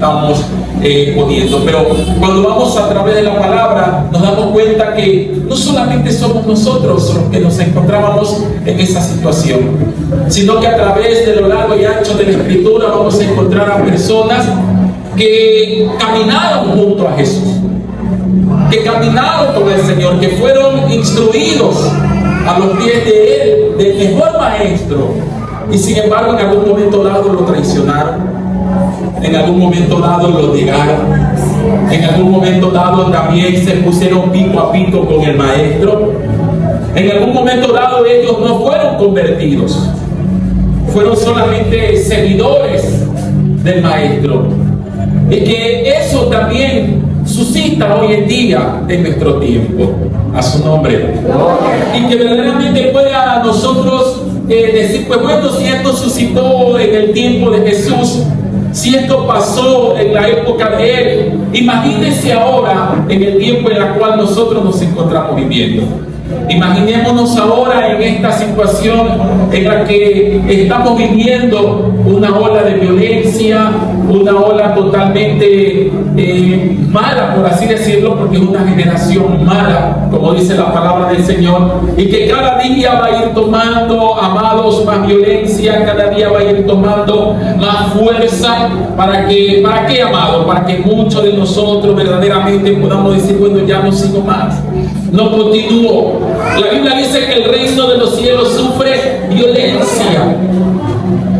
estamos poniendo. Pero cuando vamos a través de la palabra, nos damos cuenta que no solamente somos nosotros los que nos encontrábamos en esa situación, sino que a través de lo largo y ancho de la Escritura vamos a encontrar a personas que caminaron junto a Jesús, que caminaron con el Señor, que fueron instruidos a los pies de Él, del mejor maestro, y sin embargo en algún momento dado lo traicionaron, en algún momento dado lo negaron, en algún momento dado también se pusieron pico a pico con el maestro, en algún momento dado ellos no fueron convertidos, fueron solamente seguidores del maestro. Y que eso también suscita hoy en día en nuestro tiempo, a su nombre, y que verdaderamente pueda a nosotros decir, pues bueno, si esto suscitó en el tiempo de Jesús, si esto pasó en la época de Él, imagínense ahora en el tiempo en el cual nosotros nos encontramos viviendo. Imaginémonos ahora en esta situación en la que estamos viviendo una ola de violencia, una ola totalmente mala, por así decirlo, porque es una generación mala, como dice la palabra del Señor, y que cada día va a ir tomando, amados, más violencia, cada día va a ir tomando más fuerza. ¿Para qué, amados? Para que muchos de nosotros verdaderamente podamos decir, bueno, ya no sigo más, no continúo. La Biblia dice que el reino de los cielos sufre violencia,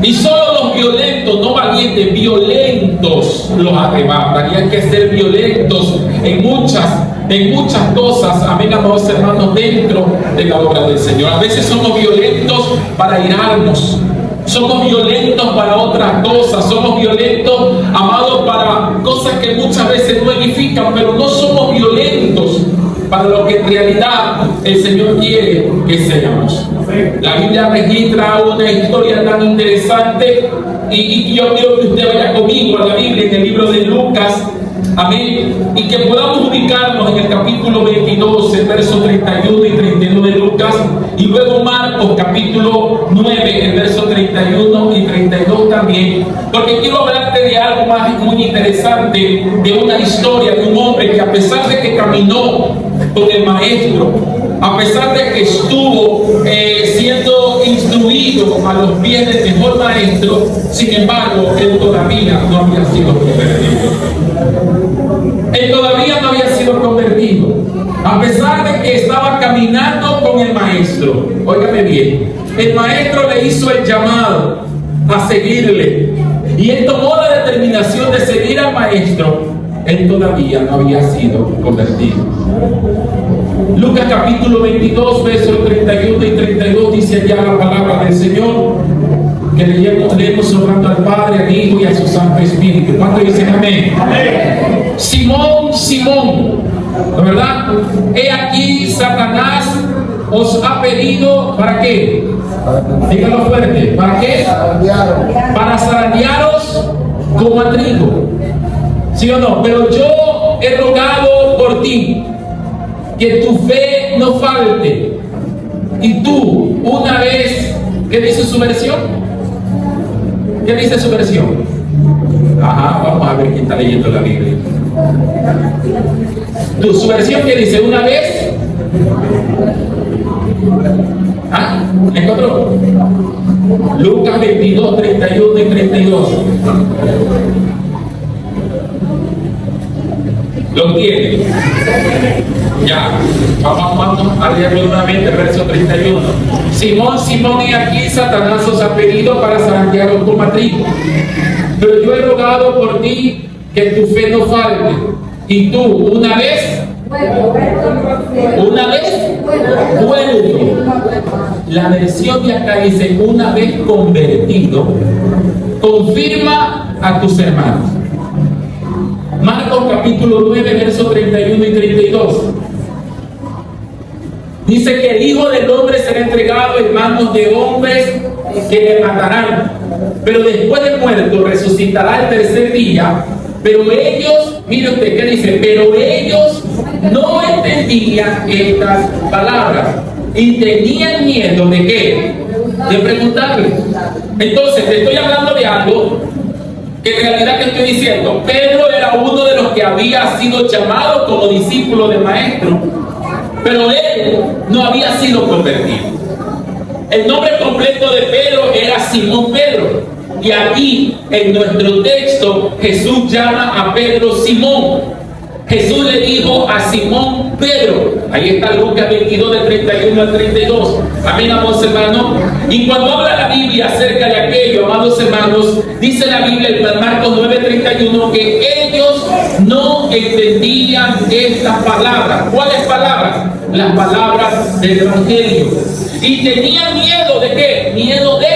y solo los violentos, no valientes, violentos los arrebatan. Y hay que ser violentos en muchas cosas, amén, amados hermanos, dentro de la obra del Señor. A veces somos violentos para irarnos, somos violentos para otras cosas, somos violentos, amados, para cosas que muchas veces no edifican, pero no somos violentos para lo que en realidad el Señor quiere que seamos. La Biblia registra una historia tan interesante, y yo quiero que usted vaya conmigo a la Biblia en el libro de Lucas, amén, y que podamos ubicarnos en el capítulo 22, el verso 31 y 32 de Lucas, y luego Marcos capítulo 9, el verso 31 y 32 también, porque quiero hablarte de algo más muy interesante, de una historia de un hombre que, a pesar de que caminó con el maestro, a pesar de que estuvo siendo instruido a los pies del mejor maestro, sin embargo, él todavía no había sido convertido. Él todavía no había sido convertido, a pesar de que estaba caminando con el maestro. Óigame bien, el maestro le hizo el llamado a seguirle, y él tomó la determinación de seguir al maestro. Él todavía no había sido convertido. Lucas capítulo 22, versos 31 y 32 dice allá la palabra del Señor, que leemos orando al Padre, al Hijo y a su Santo Espíritu. ¿Cuántos dicen amén? Amén. Simón, Simón, ¿verdad? He aquí Satanás os ha pedido, ¿para qué? Díganlo fuerte, ¿para qué? Para zarandearos como a trigo. ¿Sí o no? Pero yo he rogado por ti, que tu fe no falte. Y tú, una vez, ¿qué dice su versión? ¿Qué dice su versión? Ajá, vamos a ver quién está leyendo la Biblia. Su versión, ¿qué dice? Una vez. ¿Ah? ¿Encontró? Lucas 22, 31 y 32. ¿Lo tiene? Ya, vamos a leerlo nuevamente, verso 31. Simón, Simón, y aquí Satanás os ha pedido para zarandearos como a trigo. Pero yo he rogado por ti que tu fe no falte. Y tú, una vez, vuelve. La versión de acá dice, una vez convertido, confirma a tus hermanos. Marcos capítulo 9, versos 31 y 32. Dice que el Hijo del Hombre será entregado en manos de hombres que le matarán, pero después de muerto resucitará el tercer día. Pero ellos, mire usted qué dice, pero ellos no entendían estas palabras y tenían miedo de qué, de preguntarle. Entonces te estoy hablando de algo que en realidad, ¿qué estoy diciendo? Pedro era uno de los que había sido llamado como discípulo de maestro, pero él no había sido convertido. El nombre completo de Pedro era Simón Pedro. Y aquí en nuestro texto Jesús llama a Pedro Simón. Jesús le dijo a Simón Pedro, ahí está Lucas 22 de 31 al 32. Amén, amados hermanos. Y cuando habla la Biblia acerca de aquello, amados hermanos, dice la Biblia en Marcos 9:31 que ellos no entendían estas palabras. ¿Cuáles palabras? Las palabras del Evangelio. Y tenían miedo de ¿qué? Miedo de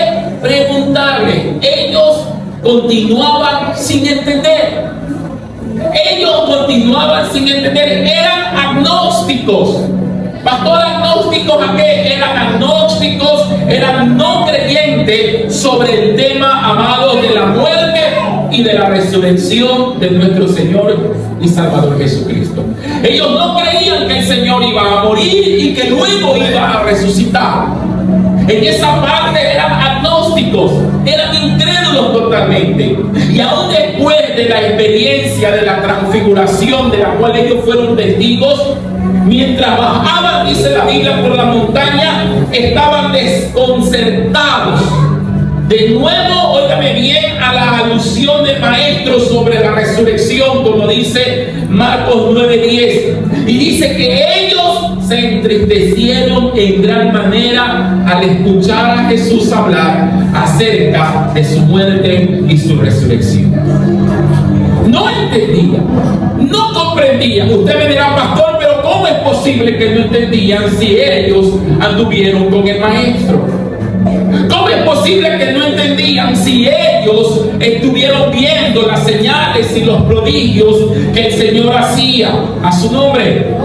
preguntarle. Ellos continuaban sin entender. Ellos continuaban sin entender. Eran agnósticos. Pastor, agnósticos, ¿a qué? Eran agnósticos, eran no creyentes sobre el tema, amados, de la muerte y de la resurrección de nuestro Señor y Salvador Jesucristo. Ellos no creían que el Señor iba a morir y que luego iba a resucitar. En esa parte eran agnósticos, eran incrédulos totalmente. Y aún después de la experiencia de la transfiguración de la cual ellos fueron testigos, mientras bajaban, dice la Biblia, por la montaña, estaban desconcertados. De nuevo, óigame bien, a la alusión del maestro sobre la resurrección, como dice Marcos 9:10. Y dice que ellos se entristecieron en gran manera al escuchar a Jesús hablar acerca de su muerte y su resurrección. No entendían, no comprendían. Usted me dirá, pastor, pero ¿cómo es posible que no entendían si ellos anduvieron con el maestro? ¿Cómo es posible que no entendían si ellos estuvieron viendo las señales y los prodigios que el Señor hacía a su nombre?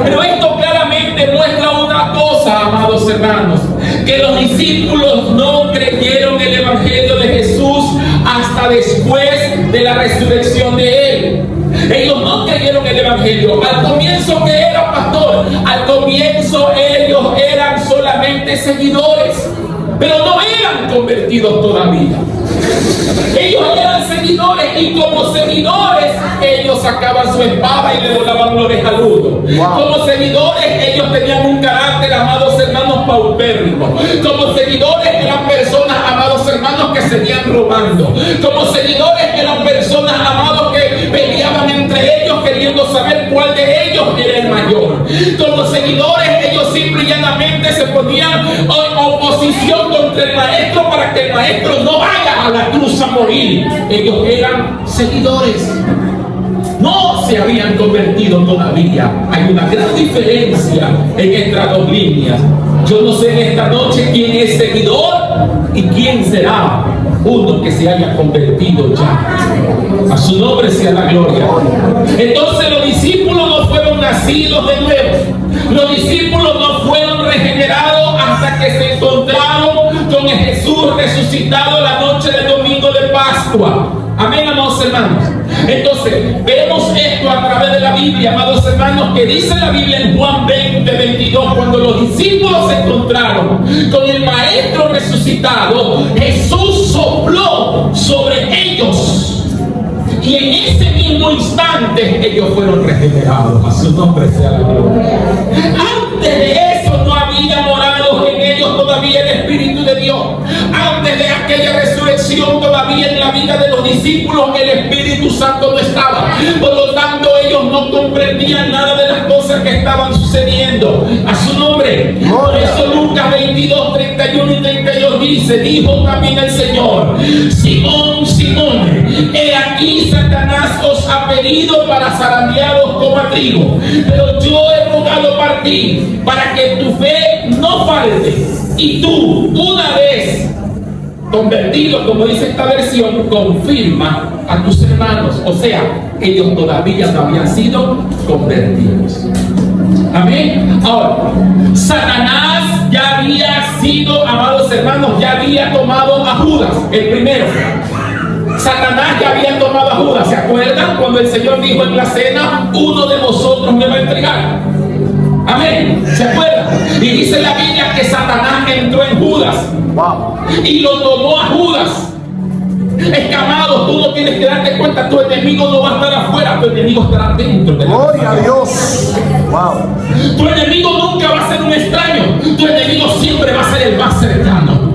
Pero esto claramente muestra una cosa, amados hermanos, que los discípulos no creyeron el Evangelio de Jesús hasta después de la resurrección de Él. Ellos no creyeron el Evangelio. Al comienzo, ¿qué era, pastor? Al comienzo ellos eran solamente seguidores, pero no eran convertidos todavía. Ellos eran seguidores, y como seguidores ellos sacaban su espada y le volaban la oreja al uno. Como seguidores ellos tenían un carácter, amados hermanos, paupérrimo. Como seguidores eran personas, amados hermanos, que seguían robando. Como seguidores eran personas, amados, que peleaban entre ellos queriendo saber cuál de ellos era el mayor. Como seguidores ellos simple y llanamente se ponían en oposición contra el maestro para que el maestro no vaya a la cruz a morir. Ellos eran seguidores, no se habían convertido todavía. Hay una gran diferencia en estas dos líneas. Yo no sé en esta noche quién es seguidor y quién será uno que se haya convertido ya. A su nombre sea la gloria. Entonces los discípulos no fueron nacidos de nuevo. Los discípulos no fueron regenerados hasta que se encontraron con el Jesús resucitado la noche del domingo de Pascua. Amén, amados hermanos. Entonces, vemos esto a través de la Biblia, amados hermanos, que dice la Biblia en Juan 20:22, cuando los discípulos se encontraron con el Maestro resucitado, Jesús sopló sobre ellos. Y en ese mismo instante ellos fueron regenerados. A su nombre sea la gloria. Antes de eso no había morado en ellos todavía el Espíritu de Dios. Antes de aquella resurrección todavía en la vida de los discípulos el Espíritu Santo no estaba. Por lo tanto ellos no comprendían nada de las cosas que estaban sucediendo. A su nombre. Por eso Lucas 22:31 y 32 dice: dijo también el Señor: Simón, Simón, he aquí Satanás os ha pedido para zarandearos como a trigo, pero yo he rogado por ti para que tu fe no falte, y tú, una vez convertido, como dice esta versión, confirma a tus hermanos. O sea, ellos todavía no habían sido convertidos. Amén. Ahora, Satanás ya había sido, amados hermanos, ya había tomado a Judas, el primero. Satanás ya había tomado a Judas. ¿Se acuerdan cuando el Señor dijo en la cena: uno de vosotros me va a entregar? Amén. ¿Se acuerdan? Y dice la Biblia que Satanás entró en Judas y lo tomó a Judas. Escamado, tú no tienes que darte cuenta, tu enemigo no va a estar afuera, tu enemigo estará dentro de la casa. Gloria a Dios. Wow. Tu enemigo nunca va a ser un extraño, tu enemigo siempre va a ser el más cercano.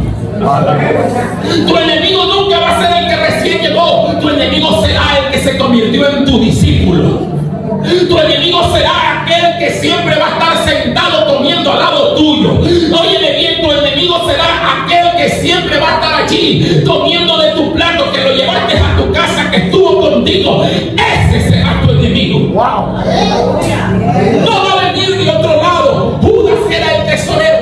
Tu enemigo nunca va a ser el que recién llegó, tu enemigo será el que se convirtió en tu discípulo. Tu enemigo será aquel que siempre va a estar sentado comiendo al lado tuyo. Óyeme bien, tu enemigo será aquel que siempre va a estar allí comiendo de tu plato, que lo llevaste a tu casa, que estuvo contigo. Ese será tu enemigo. Wow. No va a venir de otro lado. Judas era el tesorero.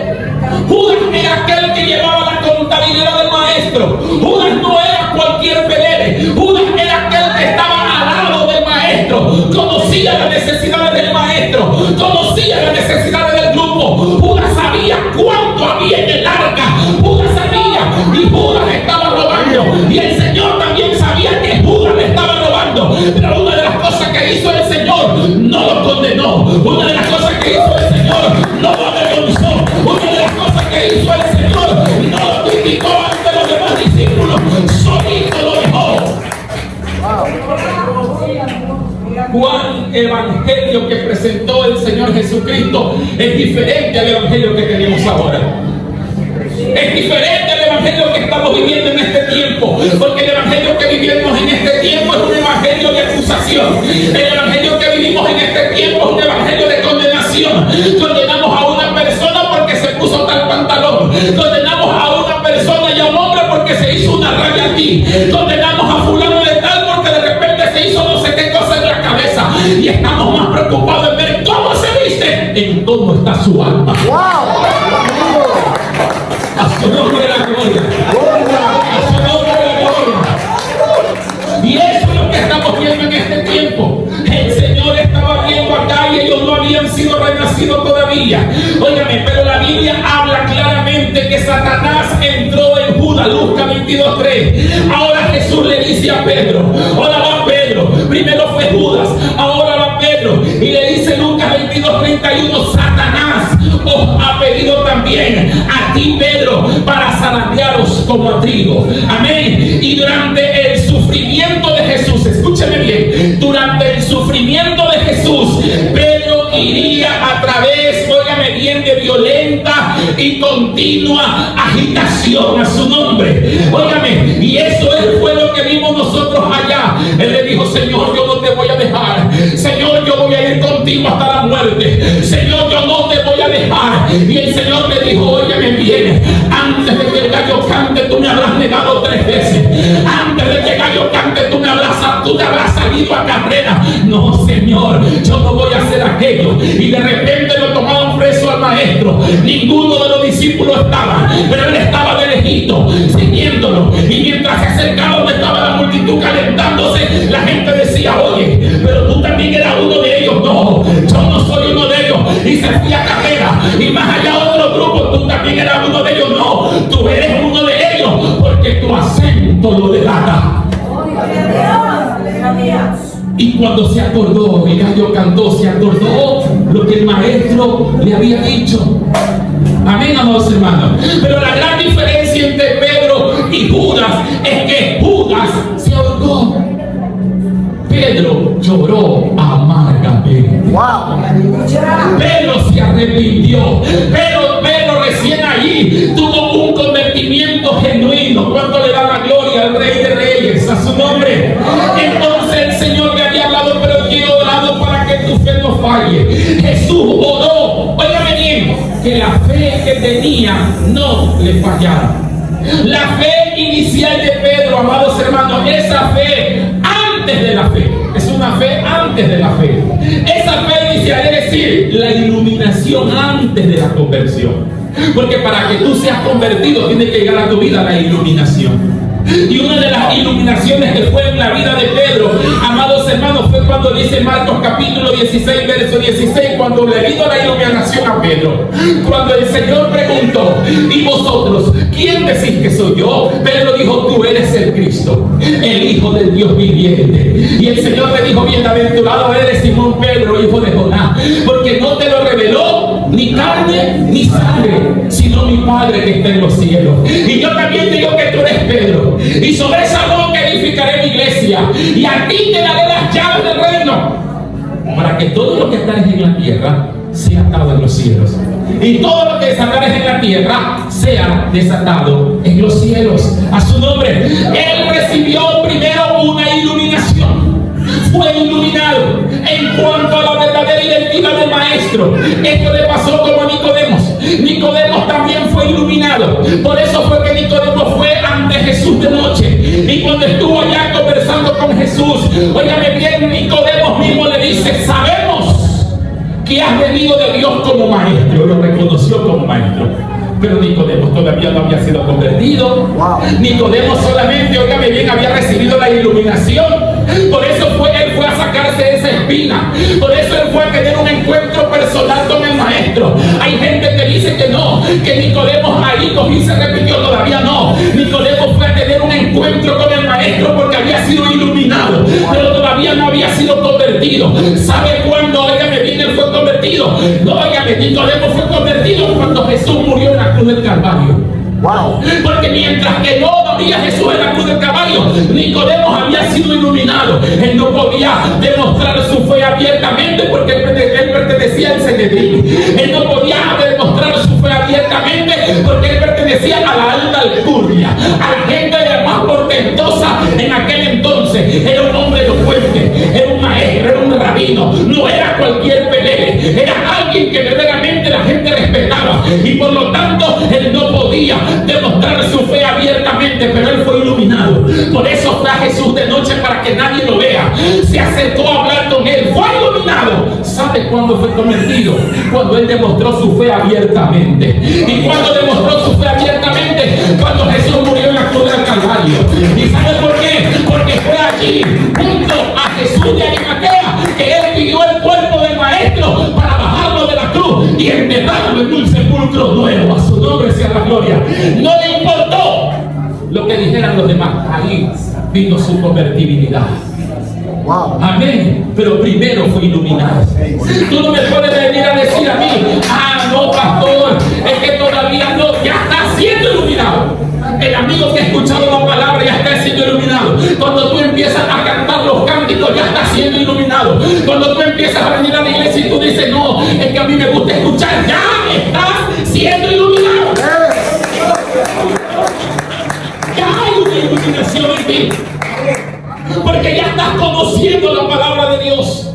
Judas era aquel que llevaba la contabilidad del maestro. Judas no era cualquier pelele. Judas era aquel que estaba al lado del maestro. Conocía las necesidades del maestro. Conocía las necesidades del grupo. Judas sabía cuánto había en el arca. Judas sabía, y Judas estaba robando. Y el Señor también sabía que Judas le estaba robando. Pero una de las cosas que hizo el Señor, no lo condenó. Una de las cosas que hizo el Señor, no lo avergonzó. Una de las cosas que hizo el Señor, no lo criticó ante los demás discípulos. Solito lo dejó. Juan, evangelio que presentó el Señor Jesucristo, es diferente al evangelio que tenemos ahora. Es diferente al evangelio que estamos viviendo en este tiempo, porque el evangelio que vivimos en este tiempo es un evangelio de acusación. El evangelio que vivimos en este tiempo es un evangelio de condenación. Condenamos a una persona porque se puso tal pantalón. Condenamos a una persona y a un hombre porque se hizo una raya aquí. Condenamos a fulano de tal porque de repente se hizo no sé qué cosa en la cabeza. Y estamos más preocupados en ver cómo se viste, en cómo está su alma. A su nombre la gloria. A su nombre la gloria. Y eso es lo que estamos viendo en este tiempo. El Señor estaba viendo acá y ellos no habían sido renacidos todavía. Óigame, pero la Biblia habla claramente que Satanás entró en Judas. Lucas 22:3. Ahora Jesús le dice a Pedro, ahora va Pedro. Primero fue Judas, ahora va Pedro. Y le dice Lucas 22:31, Satanás os ha pedido también a ti, Pedro, para zarandearos como a trigo. Amén. Y durante el sufrimiento de Jesús, escúcheme bien, durante el sufrimiento de Jesús, Pedro iría a través, óigame bien, de violenta y continua agitación a su nombre. Óigame, y eso fue lo que vimos nosotros allá. Él le dijo, Señor, yo no te voy a dejar. Señor, yo voy a ir contigo hasta la muerte. Señor, yo no te voy a dejar. Y el Señor le dijo, óyeme bien, antes de que el gallo cante, tú me habrás negado 3 veces. Antes de que el gallo cante, tú te habrás salido a carrera. No, Señor, yo no voy a hacer aquello. Y de repente lo tomaron preso al maestro. Ninguno de los discípulos estaba, pero él estaba de lejito, siguiéndolo. Y mientras se acercaba donde estaba la multitud calentándose, la gente decía, oye, pero tú también eras uno de ellos. No, yo no soy uno de ellos. Y se fue a carrera. Y más allá de otro grupo, tú también eras uno de ellos. No, tú eres uno de ellos, porque tu acento lo delata. Y cuando se acordó, el gallo cantó, se acordó lo que el maestro le había dicho. Amén, amados hermanos. Pero la gran diferencia entre Pedro y Judas es que Judas se ahorcó. Pedro lloró amargamente. Wow. Pedro se arrepintió. Pedro recién allí tuvo un convertimiento genuino. ¿Cuánto le da la gloria al Rey de Reyes, a su nombre? Entonces el Señor le había hablado, pero yo he orado para que tu fe no falle. Jesús oró, óigame bien, que la fe que tenía no le fallara. La fe inicial de Pedro, amados hermanos, esa fe antes de la fe. Es una fe antes de la fe. Esa fe inicial, es decir, la iluminación antes de la conversión. Porque para que tú seas convertido, tiene que llegar a tu vida la iluminación. Y una de las iluminaciones que fue en la vida de Pedro, amados hermanos, fue cuando dice Marcos capítulo 16, verso 16, cuando le vino la iluminación a Pedro. Cuando el Señor preguntó, ¿y vosotros quién decís que soy yo? Pedro dijo, tú eres el Cristo, el Hijo del Dios viviente. Y el Señor le dijo, bienaventurado eres Simón Pedro, hijo de Jonás, porque no te lo reveló ni carne ni sangre, sino mi Padre que está en los cielos. Y yo también digo que tú eres Pedro, y sobre esa roca edificaré mi iglesia y a ti te daré las llaves del reino, para que todo lo que atares en la tierra sea atado en los cielos, y todo lo que desatares en la tierra sea desatado en los cielos. A su nombre. Él recibió primero una iluminación. Fue iluminado en cuanto a la verdadera identidad del maestro. Esto le pasó como a Nicodemos. Nicodemos también fue iluminado. Por eso fue que Nicodemos fue ante Jesús de noche, y cuando estuvo allá conversando con Jesús, óigame bien, Nicodemos mismo le dice: sabemos que has venido de Dios como maestro. Lo reconoció como maestro. Pero Nicodemos todavía no había sido convertido. Nicodemos solamente, óigame bien, había recibido la iluminación. Por eso él fue a sacarse esa espina. Por eso él fue a tener un encuentro personal con el maestro. Hay gente que dice que no, que Nicodemos ahí cogió y se repitió. Todavía no. Nicodemos fue a tener un encuentro con el maestro porque había sido iluminado, pero todavía no había sido convertido. ¿Sabe cuándo, óigame bien, él fue convertido? No, óigame, Nicodemos fue convertido cuando Jesús murió en la cruz del Calvario. Porque mientras que no moría Jesús en la cruz del Calvario, Nicodemos había sido iluminado. Él no podía demostrar su fe abiertamente porque él pertenecía al Sanedrín. Él no podía demostrar su fe abiertamente porque él pertenecía a la alta alcurnia, a la gente más portentosa en aquel entonces. Era un hombre elocuente, era un maestro, era un rabino, no era cualquier pelele, era alguien que verdaderamente la gente respetaba, y por lo tanto él no podía demostrar su fe abiertamente, pero él fue iluminado. Por eso fue a Jesús de noche, para que nadie lo vea. Se acercó a hablar con él, fue iluminado. ¿Sabe cuándo fue convertido? Cuando él demostró su fe abiertamente. ¿Y cuando demostró su fe abiertamente? Cuando Jesús murió en la cruz del Calvario. ¿Y sabe por qué? Porque fue allí, junto a Jesús de Arimatea, que él pidió el cuerpo del maestro para bajarlo de la cruz y enterrarlo en un sepulcro nuevo. A su nombre sea la gloria. No le importó lo que dijeran los demás. Ahí vino su convertibilidad. Amén. Pero primero fue iluminado. Tú no me puedes venir a decir a mí: ah, no, pastor, es que todavía no. Ya está siendo iluminado. El amigo que ha escuchado la palabra ya está siendo iluminado. Cuando tú empiezas a cantar los cánticos, ya está siendo iluminado. Cuando tú empiezas a venir a la iglesia y tú dices: no, es que a mí me gusta escuchar, ya estás siendo iluminado. Ya hay una iluminación en ti, porque ya estás conociendo la palabra de Dios.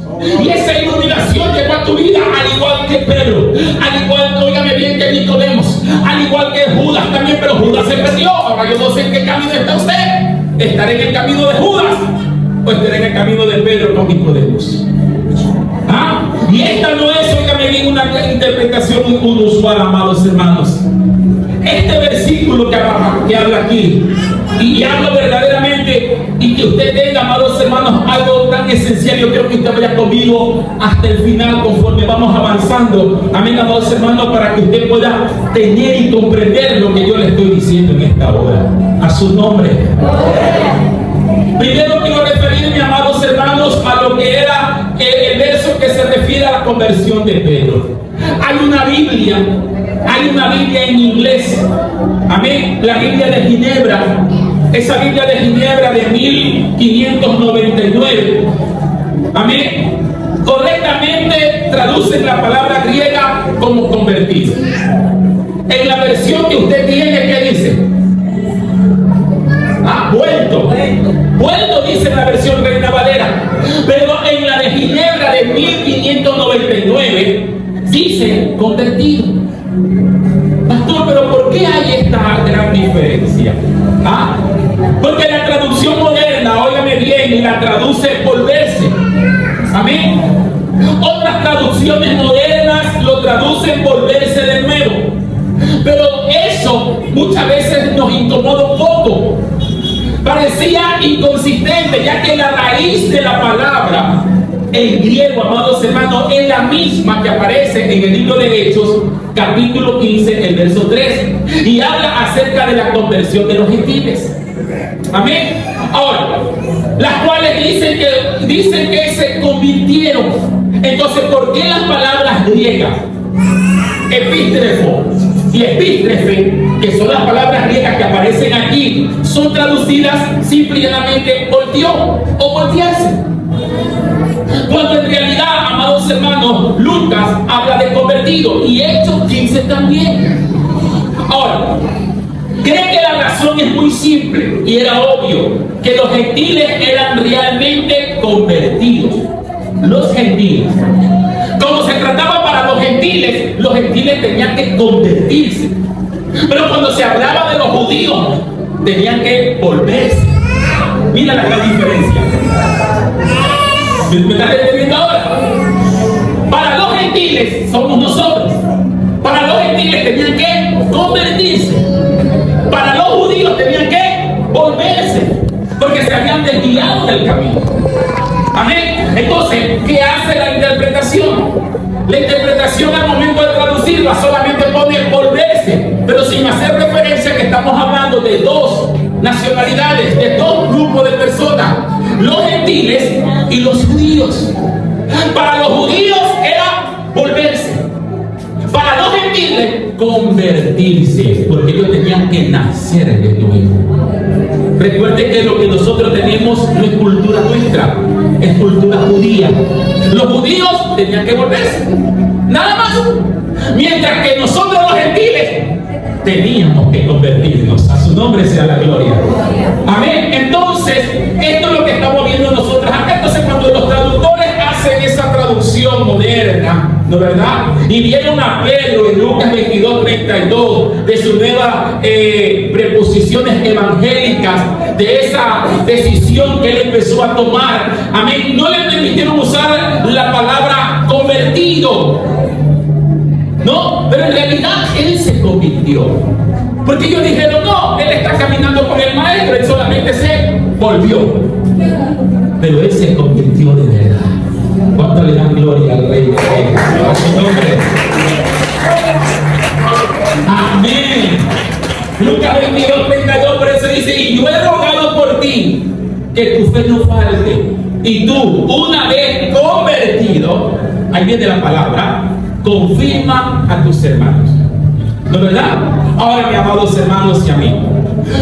Y esa iluminación llegó a tu vida, al igual que Pedro, al igual, óigame bien, que Nicodemos, al igual que Judas también, pero Judas se perdió. Ahora yo no sé en qué camino está usted. ¿Estaré en el camino de Judas o estaré en el camino de Pedro con Nicodemos? Y esta no es, óigame bien, una interpretación inusual, amados hermanos. Este versículo que habla aquí, y hablo verdaderamente, y que usted tenga, amados hermanos, algo tan esencial. Yo quiero que usted vaya conmigo hasta el final conforme vamos avanzando. Amén, amados hermanos, para que usted pueda tener y comprender lo que yo le estoy diciendo en esta hora. A su nombre. Primero quiero referirme, amados hermanos, a lo que era el verso que se refiere a la conversión de Pedro. Hay una Biblia en inglés, amén, la Biblia de Ginebra. Esa Biblia de Ginebra de 1599, amén, correctamente traduce la palabra griega como convertido. En la versión que usted tiene, ¿qué dice? Vuelto dice la versión Reina Valera, pero en la de Ginebra de 1599 dice convertido. Pastor, pero ¿por qué hay esta gran diferencia? Porque la traducción moderna, óigame bien, y la traduce volverse. Amén. Otras traducciones modernas lo traducen volverse de nuevo. Pero eso muchas veces nos incomoda un poco. Parecía inconsistente, ya que la raíz de la palabra en griego, amados hermanos, es la misma que aparece en el libro de Hechos, capítulo 15, el verso 3, y habla acerca de la conversión de los gentiles. Amén. Ahora, las cuales dicen que se convirtieron. Entonces, ¿por qué las palabras griegas epístrefo y epístrefe, que son las palabras griegas que aparecen aquí, son traducidas simplemente volteó o voltearse. Cuando en realidad, amados hermanos, Lucas habla de convertido y Hechos 15 también. Ahora, cree que la razón es muy simple y era obvio que los gentiles eran realmente convertidos. Los gentiles. Como se trataba para los gentiles tenían que convertirse. Pero cuando se hablaba de los judíos, tenían que volverse. Mira la gran diferencia. ¿Me estás entendiendo ahora? Para los gentiles somos nosotros. Para los gentiles tenían que convertirse. Para los judíos tenían que volverse, porque se habían desviado del camino. Amén. Entonces, ¿qué hace la interpretación? La interpretación al momento de traducirla solamente pone volverse, pero sin hacer referencia que estamos hablando de dos nacionalidades, de dos grupos de personas, los gentiles y los judíos. Para los judíos era volverse. Para los gentiles, convertirse, porque ellos tenían que nacer de nuevo. Recuerde que lo que nosotros tenemos no es cultura nuestra, es cultura judía. Los judíos tenían que volverse, nada más. Mientras que nosotros los gentiles teníamos que convertirnos. A su nombre sea la gloria. Amén. Entonces, esto es lo que estamos viendo nosotros acá. Entonces, cuando los traductores hacen esa traducción moderna, ¿no verdad? Y vieron a Pedro en Lucas 22:32 de sus nuevas preposiciones evangélicas, de esa decisión que él empezó a tomar. Amén. No le permitieron usar la palabra convertido, no, pero en realidad él se convirtió. Porque ellos dijeron, no, él está caminando con el maestro, él solamente se volvió. Pero él se convirtió de verdad. ¿Cuánto le dan gloria al Rey de Reyes? A su nombre. Amén. Lucas 22:32, por eso dice, y yo he rogado por ti que tu fe no falte. Y tú, una vez convertido, ahí viene la palabra, confirma a tus hermanos. ¿No es verdad? Ahora, mis amados hermanos y amigos,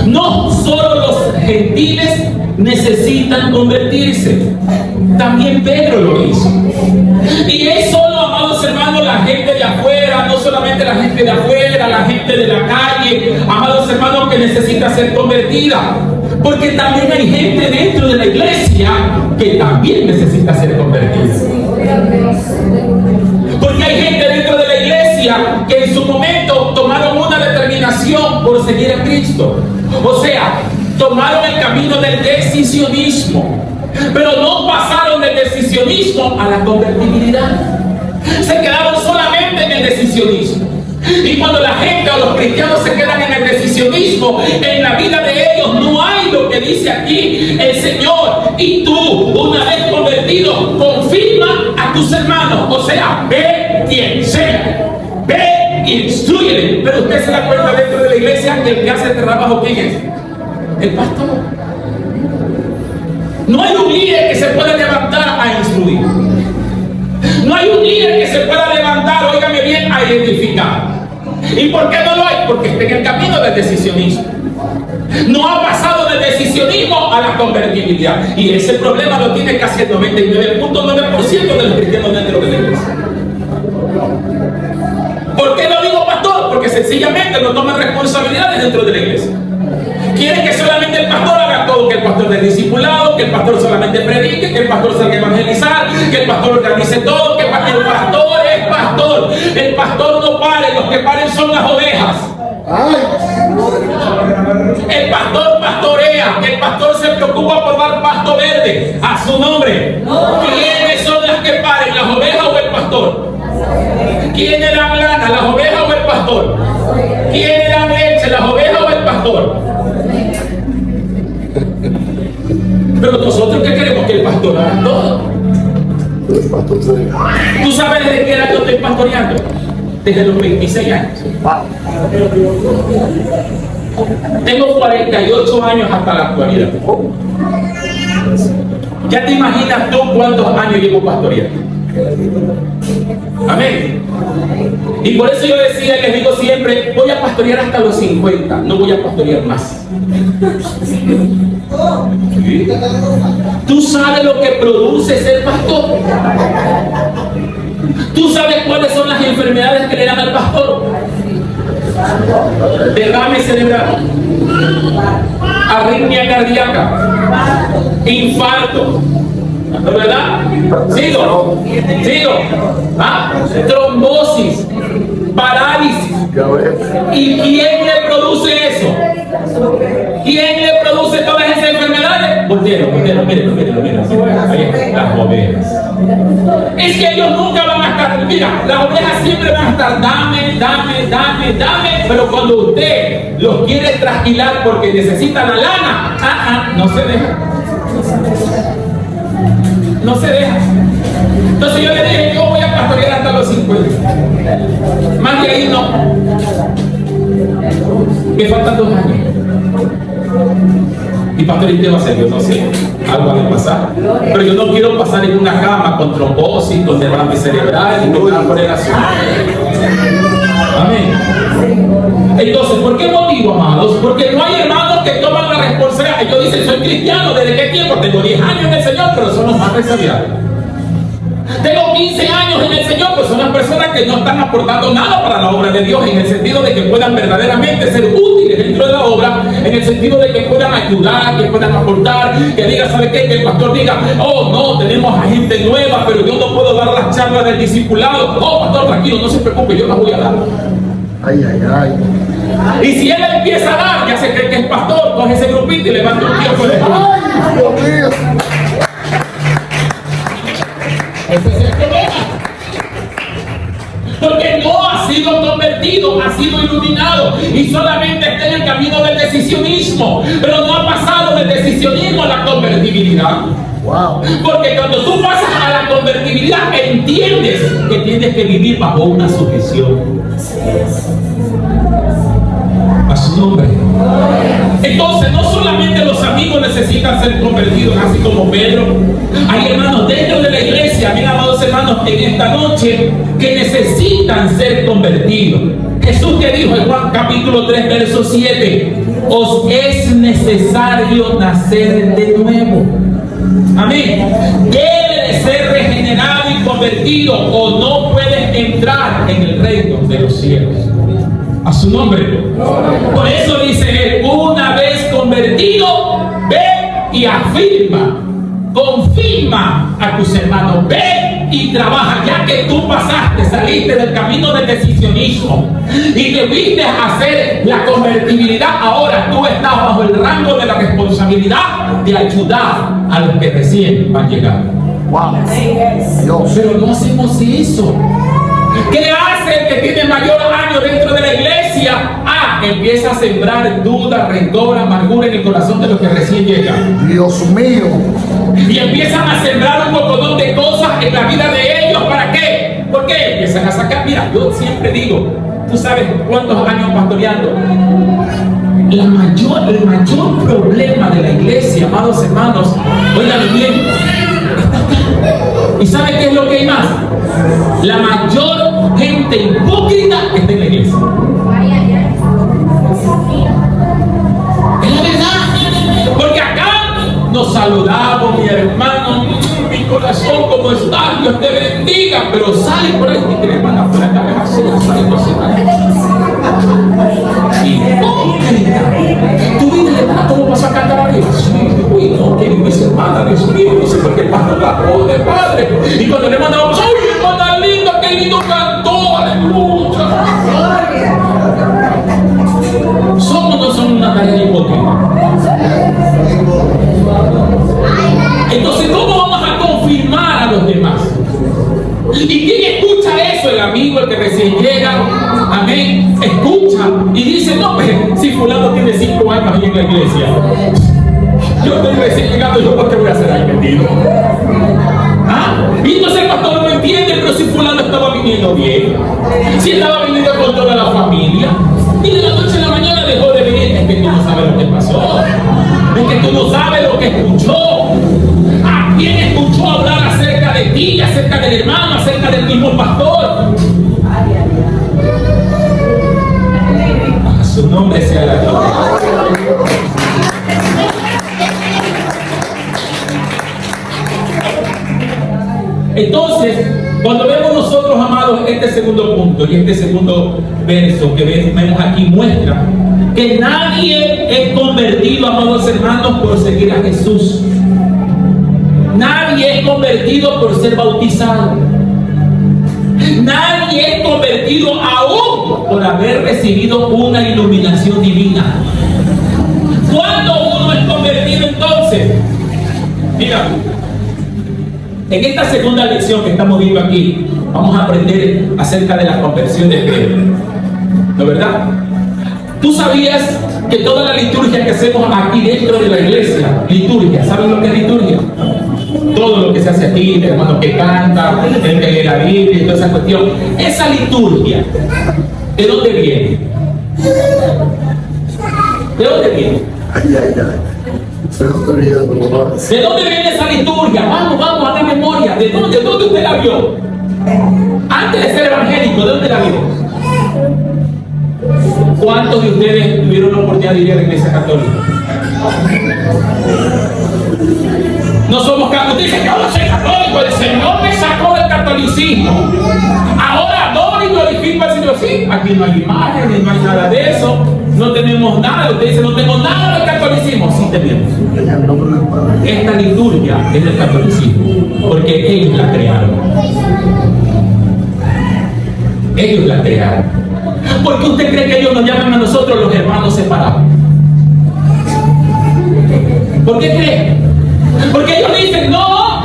no solo los gentiles necesitan convertirse, también Pedro lo hizo. Y es solo, amados hermanos, la gente de afuera, no solamente la gente de afuera, la gente de la calle, amados hermanos, que necesita ser convertida, porque también hay gente dentro de la iglesia que también necesita ser convertida. Porque hay gente dentro de la iglesia que en su momento tomaron una determinación por seguir a Cristo. O sea, tomaron el camino del decisionismo, pero no pasaron del decisionismo a la convertibilidad. Se quedaron solamente en el decisionismo. Y cuando la gente o los cristianos se quedan en el decisionismo, en la vida de ellos no hay lo que dice aquí el Señor. Y tú, una vez convertido, confirma a tus hermanos. O sea, ve y enseña, ve y instrúyele. Pero usted se da cuenta dentro de la iglesia que el que hace este trabajo, ¿quién es? El pastor. No hay un líder que se pueda levantar a instruir. No hay un líder que se pueda levantar, óigame bien, a identificar. ¿Y por qué no lo hay? Porque está en el camino del decisionismo. No ha pasado del decisionismo a la convertibilidad. Y ese problema lo tiene casi el 99.9% de los cristianos dentro de la iglesia. ¿Por qué lo digo, pastor? Porque sencillamente no toman responsabilidades dentro de la iglesia. Quieren que solamente el pastor haga todo, que el pastor dé discipulado, que el pastor solamente predique, que el pastor salga a evangelizar, que el pastor organice todo, que el pastor es pastor. El pastor no pare, los que paren son las ovejas. El pastor pastorea, el pastor se preocupa por dar pasto verde. A su nombre. ¿Quiénes son las que paren, las ovejas o el pastor? ¿Quiénes dan lana, las ovejas o el pastor? ¿Quiénes dan leche, las ovejas o el pastor? Pero nosotros, ¿qué queremos? Que el pastor haga todo. ¿Tú sabes desde qué edad yo estoy pastoreando? Desde los 26 años. Tengo 48 años hasta la actualidad. ¿Ya te imaginas tú cuántos años llevo pastoreando? Amén. Y por eso yo decía y les digo siempre, voy a pastorear hasta los 50, no voy a pastorear más. ¿Sí? ¿Tú sabes lo que produce ser pastor? ¿Tú sabes cuáles son las enfermedades que le dan al pastor? Derrame cerebral, arritmia cardíaca, infarto, ¿verdad? Sigo. ¿Ah? Trombosis, parálisis. ¿Y quién le produce eso? ¿Quién le produce todas esas enfermedades? Voltero, miren. Ahí, las ovejas. Es que ellos nunca van a estar, mira, las ovejas siempre van a estar, dame, pero cuando usted los quiere trasquilar porque necesita la lana, no se deja. No se deja. Entonces yo le dije, yo voy a pastorear hasta los 50. Más de ahí no. Me faltan 2 años. Y pastor, ¿y qué va a hacer? Yo no sé. Algo va a pasar. Pero yo no quiero pasar en una cama con trombosis, con derrame cerebral y con una congregación. Amén. Entonces, ¿por qué motivo, amados? Porque no hay hermanos que toman la responsabilidad. Ellos dicen, soy cristiano, ¿desde qué tiempo? Tengo 10 años en el Señor, pero son los más resabiados. Tengo 15 años en el Señor, pues son las personas que no están aportando nada para la obra de Dios, en el sentido de que puedan verdaderamente ser útiles dentro de la obra, en el sentido de que puedan ayudar, que puedan aportar, que diga, ¿sabe qué? Que el pastor diga, oh no, tenemos a gente nueva, pero yo no puedo dar las charlas del discipulado. Oh, pastor, tranquilo, no se preocupe, yo las voy a dar. Y si él empieza a dar, ya se cree que es pastor, coge ese grupito y levanta un tío por el Ese es el problema. Porque no ha sido convertido, ha sido iluminado y solamente está en el camino del decisionismo, pero no ha pasado del decisionismo a la convertibilidad. Wow. Porque cuando tú pasas a la convertibilidad, entiendes que tienes que vivir bajo una sujeción a su nombre. Entonces, no solamente los amigos necesitan ser convertidos, así como Pedro. Hay hermanos dentro de la iglesia, bien amados hermanos, en esta noche, que necesitan ser convertidos. Jesús que dijo en Juan capítulo 3, verso 7, os es necesario nacer de nuevo. Amén. Debe de ser regenerado y convertido, o no puedes entrar en el reino de los cielos. A su nombre. Por eso dice él, una vez convertido, ve y afirma, confirma a tus hermanos, ve y trabaja, ya que tú pasaste, saliste del camino del decisionismo y debiste hacer la convertibilidad. Ahora tú estás bajo el rango de la responsabilidad de ayudar a los que recién van llegando. Wow. Pero no hacemos eso. ¿Qué hace el que tiene mayor año dentro de la iglesia? Empieza a sembrar duda, rencor, amargura en el corazón de los que recién llegan. Dios mío. Y empiezan a sembrar un montón de cosas en la vida de ellos. ¿Para qué? ¿Por qué? Empiezan a sacar. Mira, yo siempre digo, ¿tú sabes cuántos años pastoreando? El mayor problema de la iglesia, amados hermanos, oigan bien, está acá. ¿Y saben qué es lo que hay más? La mayor gente hipócrita está en la iglesia. Es la verdad. Porque acá nos saludamos, mi hermano, mi corazón, ¿cómo estás? Dios te bendiga. Pero sale por ahí y te van afuera, te ves así, tú vienes, hermano, ¿cómo vas a cantar a Dios? Uy, no, que mi hermana, Dios mío, no sé por qué el pastor la pone, padre. Y cuando le mandamos, ¡ay, hermana linda, qué lindo cantó! ¡Aleluya! ¿Somos o no somos una tarea hipócrita? Entonces, ¿cómo vamos a confirmar a los demás? ¿Y quién escucha eso? El amigo, el que recién llega, amén, escucha y dice, no, pues, si fulano tiene 5 años ahí en la iglesia, yo estoy recién llegando, yo por qué voy a hacer ahí metido. Y entonces el pastor no entiende, pero si fulano estaba viniendo bien, si estaba viniendo con toda la familia, y de la noche a la mañana dejó de venir. Es que tú no sabes lo que pasó, es que tú no sabes lo que escuchó. ¿A quién escuchó hablar acerca de ti, acerca del hermano, acerca del mismo pastor. A su nombre sea la gloria. Entonces, cuando vemos nosotros, amados, este segundo punto y este segundo verso que vemos aquí muestra que nadie es convertido, amados hermanos, por seguir a Jesús. Nadie es convertido por ser bautizado. Nadie es convertido aún por haber recibido una iluminación divina. ¿Cuándo uno es convertido entonces? Mira, en esta segunda lección que estamos viendo aquí, vamos a aprender acerca de la conversión de Pedro. ¿No es verdad? ¿Tú sabías que toda la liturgia que hacemos aquí dentro de la iglesia, liturgia, ¿saben lo que es liturgia? Todo lo que se hace aquí, el hermano que canta, el que lee la Biblia y toda esa cuestión, esa liturgia, ¿de dónde viene? ¿De dónde viene? ¿De dónde viene esa liturgia? Vamos, haga memoria. ¿De dónde usted la vio? Antes de ser evangélico, ¿de dónde la vio? ¿Cuántos de ustedes tuvieron la oportunidad de ir a la iglesia católica? No somos católicos. Usted dice que ahora soy católico. El Señor me sacó del catolicismo. Ahora adoro y glorifico al Señor. Sí, aquí no hay imágenes, no hay nada de eso. No tenemos nada. Usted dice, no tengo nada del catolicismo. Sí tenemos. Esta liturgia es del catolicismo, porque ellos la crearon. Ellos la crearon. ¿Por qué usted cree que ellos nos llaman a nosotros los hermanos separados? ¿Por qué cree? Porque ellos dicen, no,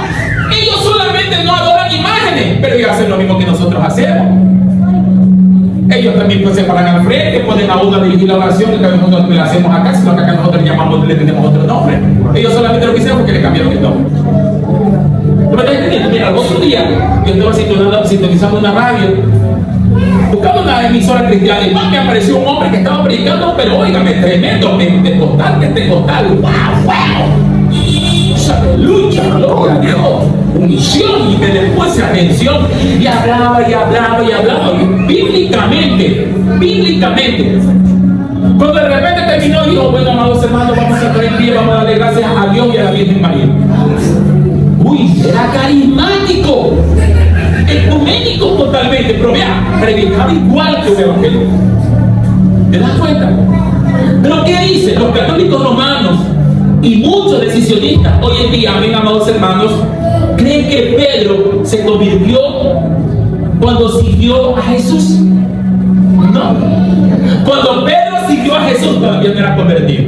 ellos solamente no adoran imágenes, pero ellos hacen lo mismo que nosotros hacemos. Ellos también pues, se paran al frente, ponen a uno a dirigir la oración, que nosotros le hacemos acá, sino que acá nosotros le llamamos, le tenemos otro nombre. Ellos solamente lo que hicieron porque le cambiaron el nombre. ¿Tú me estás entendiendo? Mira, el otro día yo estaba sintonizando una radio, buscando una emisora cristiana, y más me apareció un hombre que estaba predicando, pero óigame, tremendo, pentecostal, wow. Aleluya, gloria a Dios, unción, y me puse atención y hablaba, bíblicamente. Cuando de repente terminó, dijo, bueno, amados hermanos, vamos a estar en pie, vamos a darle gracias a Dios y a la Virgen María. Uy, era carismático, ecuménico totalmente, pero vea, predicaba igual que un evangelio. ¿Te das cuenta? Pero ¿qué dice? Los católicos romanos y muchos decisionistas hoy en día, amén, amados hermanos, creen que Pedro se convirtió cuando siguió a Jesús. No. Cuando Pedro siguió a Jesús, todavía no era convertido.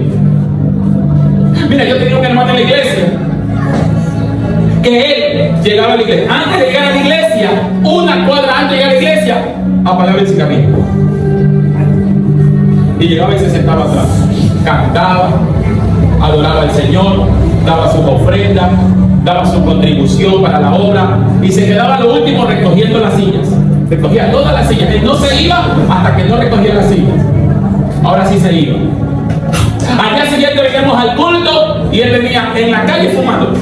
Mira, yo tenía un hermano en la iglesia que él llegaba a la iglesia. Antes de llegar a la iglesia, una cuadra antes de llegar a la iglesia, apagaba el cigarrillo. Y llegaba y se sentaba atrás. Cantaba, adoraba al Señor, daba sus ofrendas, daba su contribución para la obra y se quedaba lo último recogiendo las sillas. Recogía todas las sillas. Él no se iba hasta que no recogía las sillas. Ahora sí se iba. Al día siguiente veníamos al culto y él venía en la calle fumando.